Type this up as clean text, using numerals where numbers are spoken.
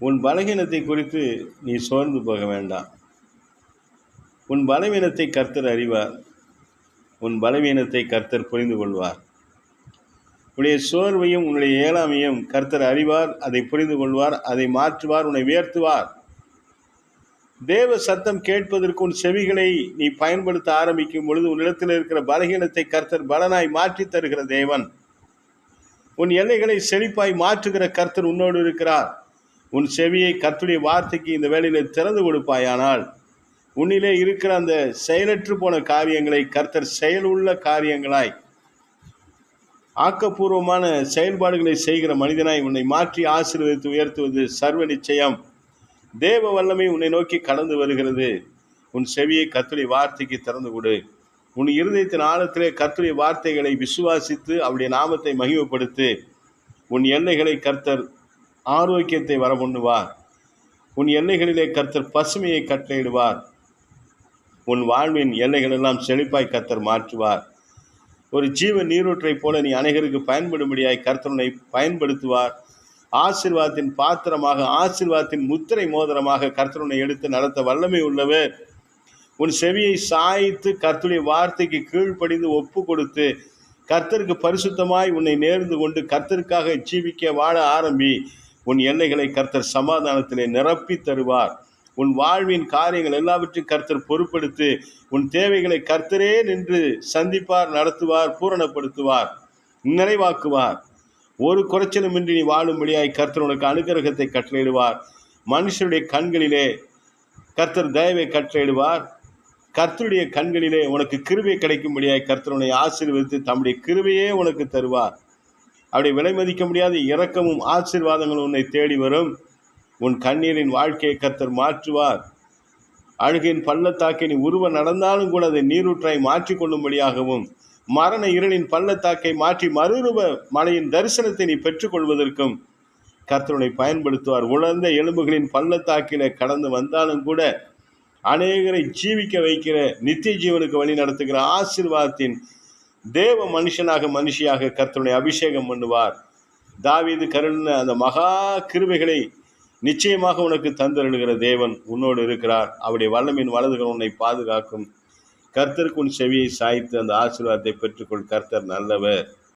உன் பலகீனத்தை குறித்து நீ சோர்ந்து போக வேண்டாம். உன் பலவீனத்தை கர்த்தர் அறிவார். உன் பலவீனத்தை கர்த்தர் புரிந்து கொள்வார். உன்னுடைய சோர்வையும் உன்னுடைய இயலாமையும் கர்த்தர் அறிவார், அதை புரிந்து கொள்வார், அதை மாற்றுவார், உன்னை உயர்த்துவார். தேவ சத்தம் கேட்பதற்கு உன் செவிகளை நீ பயன்படுத்த ஆரம்பிக்கும் பொழுது உன்னிடத்தில் இருக்கிற பலகீனத்தை கர்த்தர் பலனாய் மாற்றி தருகிற தேவன். உன் எல்லைகளை செழிப்பாய் மாற்றுகிற கர்த்தர் உன்னோடு இருக்கிறார். உன் செவியை கர்த்தருடைய வார்த்தைக்கு இந்த வேளையில திறந்து கொடுப்பாயானால் உன்னிலே இருக்கிற அந்த செயலற்று போன காரியங்களை கர்த்தர் செயலுள்ள காரியங்களாய், ஆக்கப்பூர்வமான செயல்பாடுகளை செய்கிற மனிதனாய் உன்னை மாற்றி ஆசீர்வதித்து உயர்த்துவது சர்வ நிச்சயம். தேவ வல்லமை உன்னை நோக்கி கடந்து வருகிறது. உன் செவியை கர்த்தருடைய வார்த்தைக்கு திறந்து கொடு. உன் இருதயத்தின் ஆழத்திலே கர்த்தருடைய வார்த்தைகளை விசுவாசித்து அவருடைய நாமத்தை மகிமைப்படுத்து. உன் எல்லைகளை கர்த்தர் ஆரோக்கியத்தை வரப்பண்ணுவார். உன் எல்லைகளிலே கர்த்தர் பசுமையை கட்டளையிடுவார். உன் வாழ்வின் எல்லைகள் எல்லாம் செழிப்பாய் கர்த்தர் மாற்றுவார். ஒரு ஜீவ நீரூற்றை போல நீ அனைவருக்கு பயன்படும்படியாய் கர்த்தரை பயன்படுத்துவார். ஆசீர்வாதத்தின் பாத்திரமாக, ஆசீர்வாதத்தின் முத்திரை மோதிரமாக கர்த்தரை எடுத்து நடத்த வல்லமை உள்ளவர். உன் செவியை சாய்த்து கர்த்தருடைய வார்த்தைக்கு கீழ்ப்படிந்து ஒப்பு கொடுத்து கர்த்தருக்கு பரிசுத்தமாய் உன்னை நேர்ந்து கொண்டு கர்த்தருக்காக ஜீவிக்க வாழ ஆரம்பி. உன் எல்லைகளை கர்த்தர் சமாதானத்திலே நிரப்பி தருவார். உன் வாழ்வின் காரியங்கள் எல்லாவற்றையும் கர்த்தர் பொறுப்படுத்தி உன் தேவைகளை கர்த்தரே நின்று சந்திப்பார், நடத்துவார், பூரணப்படுத்துவார், நிறைவாக்குவார். ஒரு குறைச்சலுமின்றி நீ வாழும்படியாய் கர்த்தர் உனக்கு அனுகிரகத்தை கட்டளையிடுவார். மனுஷருடைய கண்களிலே கர்த்தர் தயவை கட்டளையிடுவார். கர்த்தருடைய கண்களிலே உனக்கு கிருபை கிடைக்கும்படியாய் கர்த்தர் உன்னை ஆசீர்வதித்து தம்முடைய கிருபையே உனக்கு தருவார். அப்படி விலை மதிக்க முடியாத இரக்கமும் ஆசீர்வாதங்களும் உன்னை தேடி வரும். உன் கண்ணீரின் வாழ்க்கையை கர்த்தர் மாற்றுவார். அழுகையின் பள்ளத்தாக்கை நீ உருவ நடந்தாலும் கூட அதை நீரூற்றாய் மாற்றிக்கொள்ளும்படியாகவும், மரண இருளின் பள்ளத்தாக்கை மாற்றி மறுரூப மலையின் தரிசனத்தை நீ பெற்றுக்கொள்வதற்கும் கர்த்தரை பயன்படுத்துவார். உலர்ந்த எலும்புகளின் பள்ளத்தாக்கில கடந்து வந்தாலும் கூட அநேகரை ஜீவிக்க வைக்கிற, நித்திய ஜீவனுக்கு வழி நடத்துகிற ஆசீர்வாதத்தின் தேவ மனுஷியாக கர்த்தருடைய அபிஷேகம் பண்ணுவார். தாவீது கருளின அந்த மகா கிருபைகளை நிச்சயமாக உனக்கு தந்தருளுகிற தேவன் உன்னோடு இருக்கிறார். அவருடைய வல்லமையின் வலதுகள் உன்னை பாதுகாக்கும். கர்த்தருக்கு உன் செவியை சாய்த்து அந்த ஆசீர்வாதத்தை பெற்றுக்கொள். கர்த்தர் நல்லவர்.